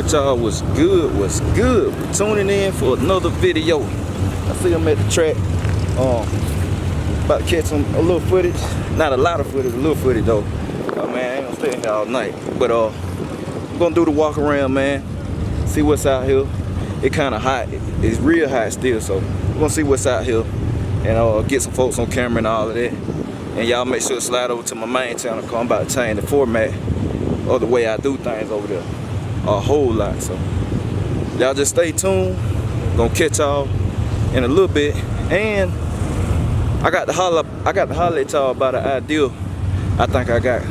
what y'all? Was good? What's good? We're tuning in for another video. I see them at the track. About to catch some a little footage. Not a lot of footage, a little footage though. Man, I ain't gonna stay here all night. But we're gonna do the walk around, man. See what's out here. It kind of hot. It's real hot still, so we're gonna see what's out here and get some folks on camera and all of that. And y'all make sure to slide over to my main channel, cause I'm about to change the format or the way I do things over there a whole lot. So y'all just stay tuned. Gonna catch y'all in a little bit. And I got to holler at y'all about an idea I think I got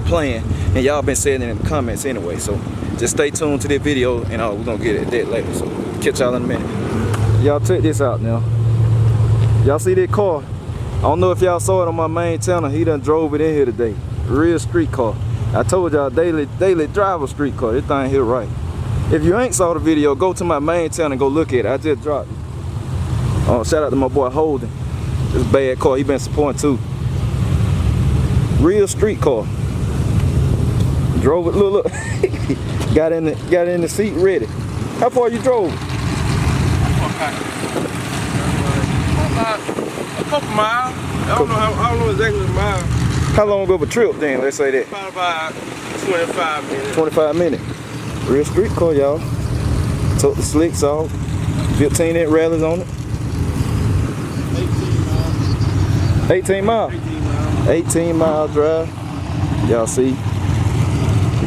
planned, and y'all been saying it in the comments anyway. So just stay tuned to this video, and we're gonna get it that later. So catch y'all in a minute. Y'all check this out now. Y'all see that car? I don't know if y'all saw it on my main channel. He done drove it in here today. Real street car. I told y'all daily driver street car. This thing here right. If you ain't saw the video, go to my main channel and go look at it. I just dropped it. Shout out to my boy Holden. This bad car, he been supporting too. Real street car. Drove it, look. got in the seat ready. How far you drove? A couple miles. I don't know exactly the mile. How long of a trip then? Let's say that. Probably about 25 minutes. 25 minutes. Real street car, y'all. Took the slicks off. 15-inch rallies on it. 18 miles. 18-mile drive. Y'all see.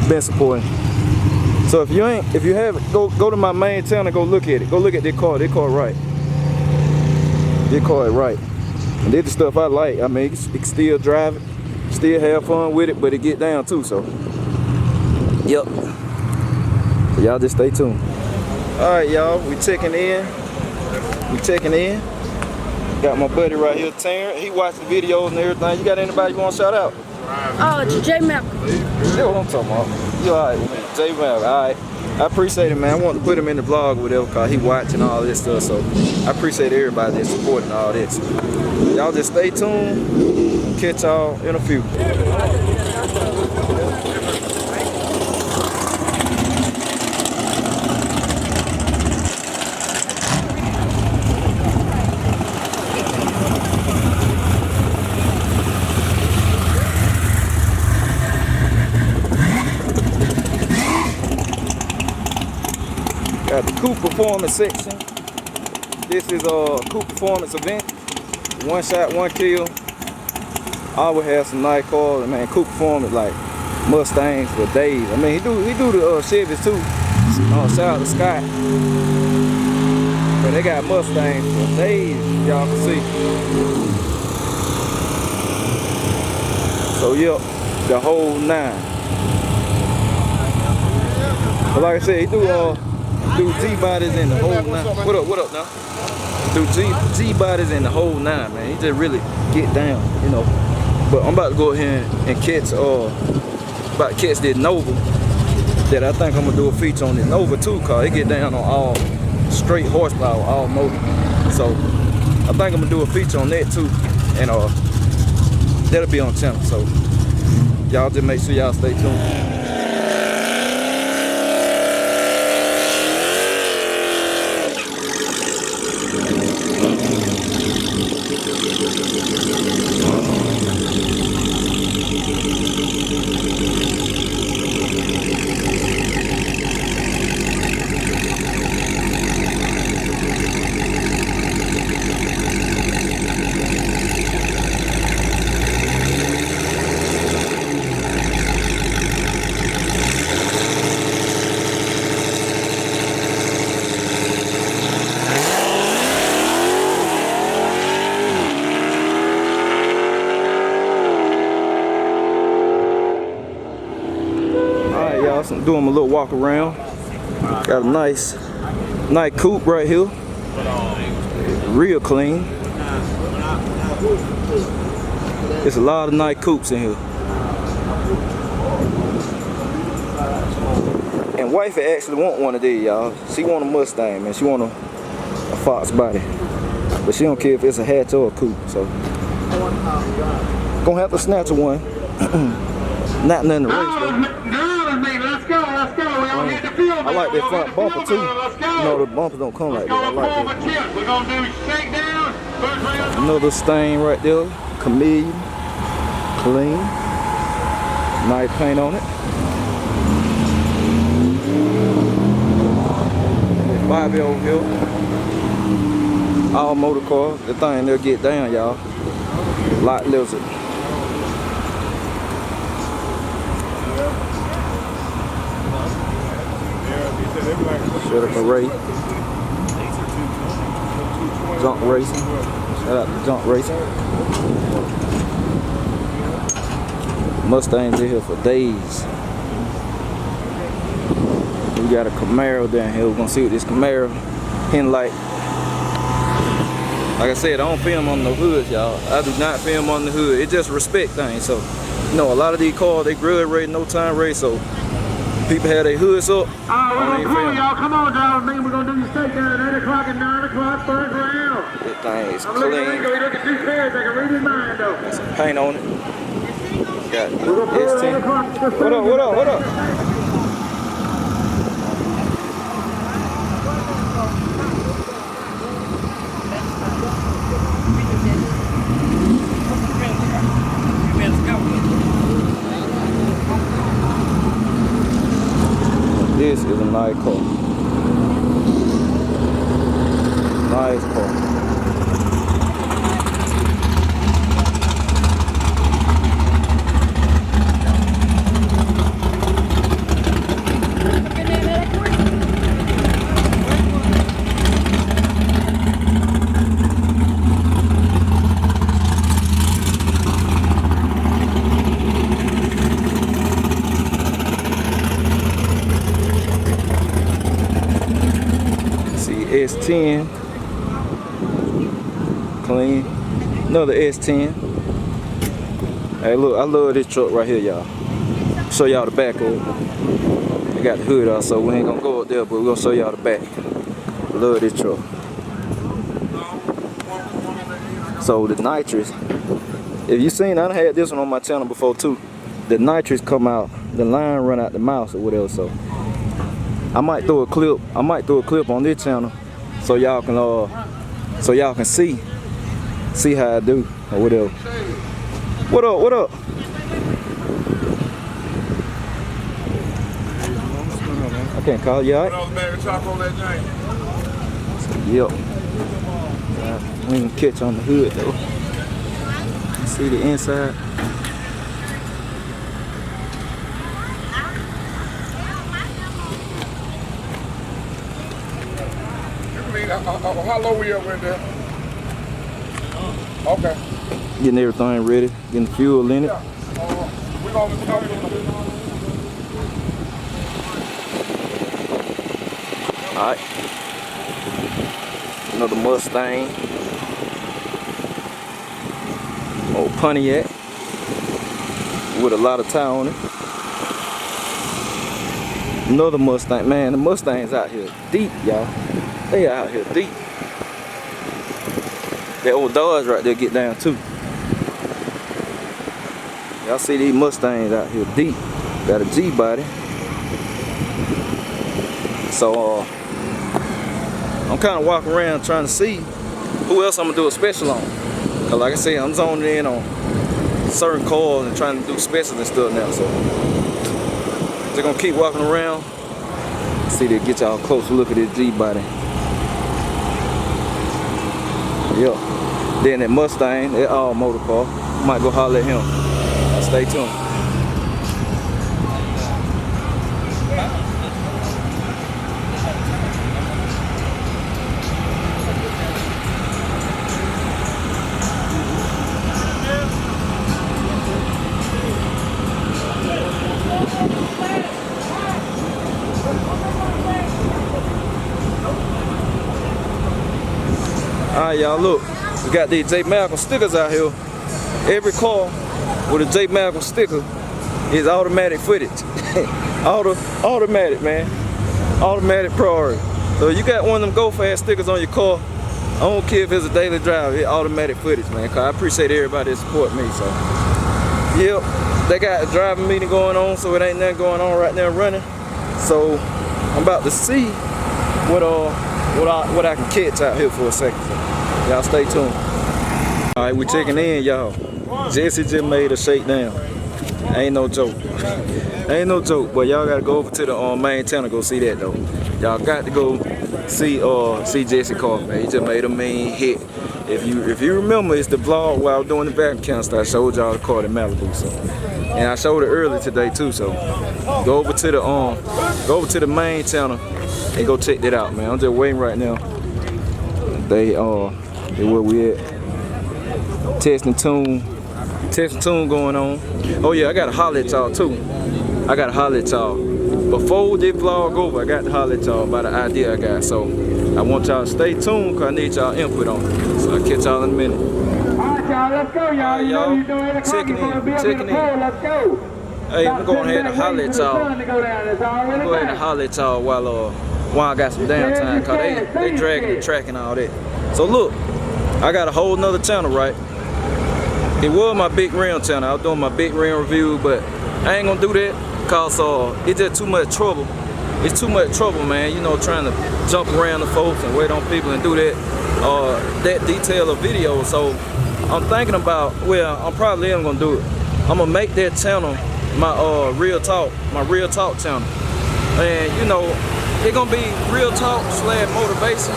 Been supporting. So if you haven't, go to my main channel, go look at it. Go look at this car. This car right. This car is right. And this is the stuff I like. I mean, you can still drive it, still have fun with it, but it get down too. So, yep. So y'all just stay tuned. All right, y'all. We checking in. Got my buddy right here, Terrence. He watched the videos and everything. You got anybody you want to shout out? Oh, it's J Map. That's what I'm talking about. You all right, man? J Map. All right. I appreciate it, man. I want to put him in the vlog or whatever, because he watching all this stuff. So I appreciate everybody that's supporting all this. Y'all just stay tuned. Catch y'all in a few. Got the Coupe Performance section. This is a Coupe Performance event. One shot, one kill. I always have some nice cars. Man, Coupe Performance like Mustangs for days. I mean, he do the Chevys too. Shout out to Scott. But they got Mustangs for days, y'all can see. So yep, the whole 9. But like I said, he do G-bodies in the whole 9. What up now? Do G-bodies in the whole 9, man. He just really get down, you know. But I'm about to go ahead and catch this Nova. That I think I'm gonna do a feature on this Nova too, cause it get down on all straight horsepower, all motor. So I think I'm gonna do a feature on that too, and that'll be on the channel. So y'all just make sure y'all stay tuned. I'm doing my little walk around. Got a nice coupe right here. Real clean. There's a lot of nice coupes in here. And wifey actually want one of these, y'all. She want a Mustang, man. She want a Fox body. But she don't care if it's a hatch or a coupe. So gonna have to snatch one. Not nothing to race though. Let's go. We all need to feel, I I like that front bumper too. You know, the bumpers don't come like that. I like that. We're going to do shakedown. First round. Another stain right there. Chameleon. Clean. Nice paint on it. Bobby over here. All motor cars. The thing they'll get down, y'all. Lot Lizard. Shut up a race. Junk racing. Shout out to junk racing. Mustangs in here for days. We got a Camaro down here. We're gonna see what this Camaro in like. Like I said, I don't film on the hoods, y'all. I do not film on the hood. It's just a respect thing. So, you know, a lot of these cars, they grudge race, no time race. So, people have their hoods up. Alright, we're going to pull y'all. Come on, drive with me. We're going to do your shakedown at 8 o'clock and 9 o'clock, first round. This thing is I'm looking at clean. Rico. He look at 2 pairs. I can read his mind, though. Got some paint on it. Got We're going to pull at 8 S10. o'clock. What up, what up, what up? This is a nice car. Nice car. S10, clean. Another S10. Hey, look, I love this truck right here, y'all. Show y'all the back of it. They got the hood out, so we ain't gonna go up there, but we're gonna show y'all the back. Love this truck. So the nitrous, if you seen, I done had this one on my channel before too. The nitrous come out, the line run out the mouth or whatever. So I might throw a clip. I might throw a clip on this channel, so y'all can see how I do or whatever. What up? What up? I can't call you out. Yep. We can catch on the hood though. See the inside. How low we up in there? Okay. Getting everything ready, getting the fuel in it. We're gonna Alright. Another Mustang. Old Pontiac. With a lot of tire on it. Another Mustang. Man, the Mustangs out here deep, y'all. They out here deep. That old Dodge right there get down too. Y'all see these Mustangs out here deep. Got a G body. So I'm kind of walking around trying to see who else I'm gonna do a special on. Cause like I said, I'm zoning in on certain cars and trying to do specials and stuff now. So they're gonna keep walking around. See, they get y'all a close look at this G body. Yep. Then that Mustang, that all motor car. Might go holler at him. Stay tuned. Alright, y'all, look. We got these J. Malcolm stickers out here. Every car with a J. Malcolm sticker is automatic footage. Automatic, man. Automatic priority. So you got one of them go fast stickers on your car. I don't care if it's a daily drive, it's automatic footage, man. Cause I appreciate everybody that support me. So, yep, they got a driving meeting going on, so it ain't nothing going on right now running. So I'm about to see what I can catch out here for a second. So y'all stay tuned. All right, we checking in, y'all. Jesse just made a shakedown. Ain't no joke. Ain't no joke, but y'all gotta go over to the main channel, go see that though. Y'all got to go see Jesse car, man. He just made a mean hit. If you remember, it's the vlog where I was doing the back canister. I showed y'all the car in Malibu, so. And I showed it early today too, so go over to the main channel and go check that out, man. I'm just waiting right now. They where we at. Testing tune going on. Oh yeah, I gotta holler at y'all too. I gotta holler at y'all. Before this vlog over, I got to holler at y'all about the idea I got. So I want y'all to stay tuned because I need y'all input on it. So I'll catch y'all in a minute. Alright, y'all, let's go, y'all. You know you're doing it. Checking in. Let's go. Hey, I'm going ahead and holler at y'all. I'm go ahead and holler at y'all while I got some downtime because they dragging the track and all that. So look, I got a whole nother channel, right? It was my big rim channel. I was doing my big rim review, but I ain't gonna do that because it's just too much trouble. It's too much trouble, man. You know, trying to jump around the folks and wait on people and do that detail of video. So I'm thinking about, well, I'm probably ain't gonna do it. I'm gonna make that channel my real talk channel, and you know, it's gonna be real talk / motivation,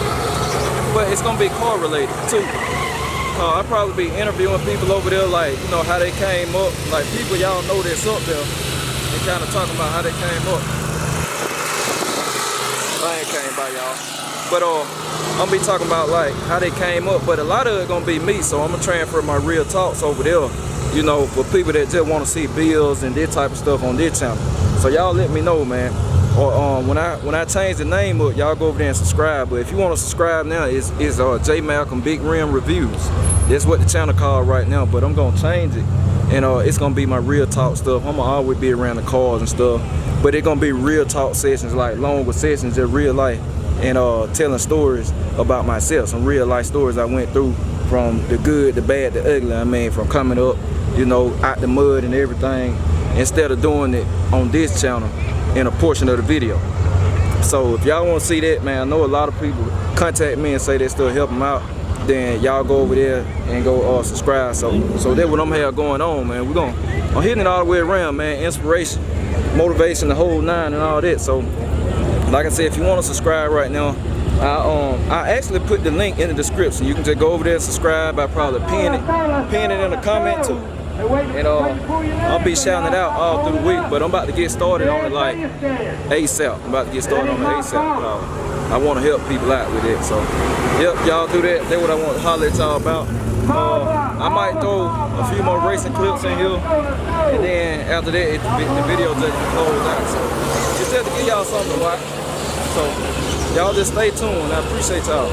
but it's gonna be car related too. I'll probably be interviewing people over there, like, you know, how they came up, like people y'all know that's up there, and kind of talking about how they came up. I ain't came by y'all, but I'm gonna be talking about like how they came up, but a lot of it gonna be me, so I'm gonna transfer my real talks over there, you know, for people that just want to see bills and this type of stuff on this channel. So y'all let me know, man. Or when I change the name up, y'all go over there and subscribe. But if you want to subscribe now, it's J Malcolm Big Rim Reviews. That's what the channel called right now. But I'm gonna change it, and it's gonna be my real talk stuff. I'm gonna always be around the cars and stuff, but it's gonna be real talk sessions, like longer sessions, just real life, and telling stories about myself, some real life stories I went through, from the good, the bad, the ugly. I mean, from coming up, you know, out the mud and everything, instead of doing it on this channel in a portion of the video. So if y'all want to see that, man, I know a lot of people contact me and say they still help them out. Then y'all go over there and go subscribe. So that's what I'm have going on, man. I'm hitting it all the way around, man. Inspiration, motivation, the whole nine and all that. So like I said, if you want to subscribe right now, I actually put the link in the description. You can just go over there and subscribe. I probably pin it in the comment too. And I'll be shouting it out all through the week, but I'm about to get started on it like ASAP. I'm about to get started on it ASAP. I want to help people out with it. So, yep, y'all do that. That's what I want to holler at y'all about. I might throw a few more racing clips in here, and then after that, the video just closed out. So, it's just to give y'all something to watch. So, y'all just stay tuned. I appreciate y'all.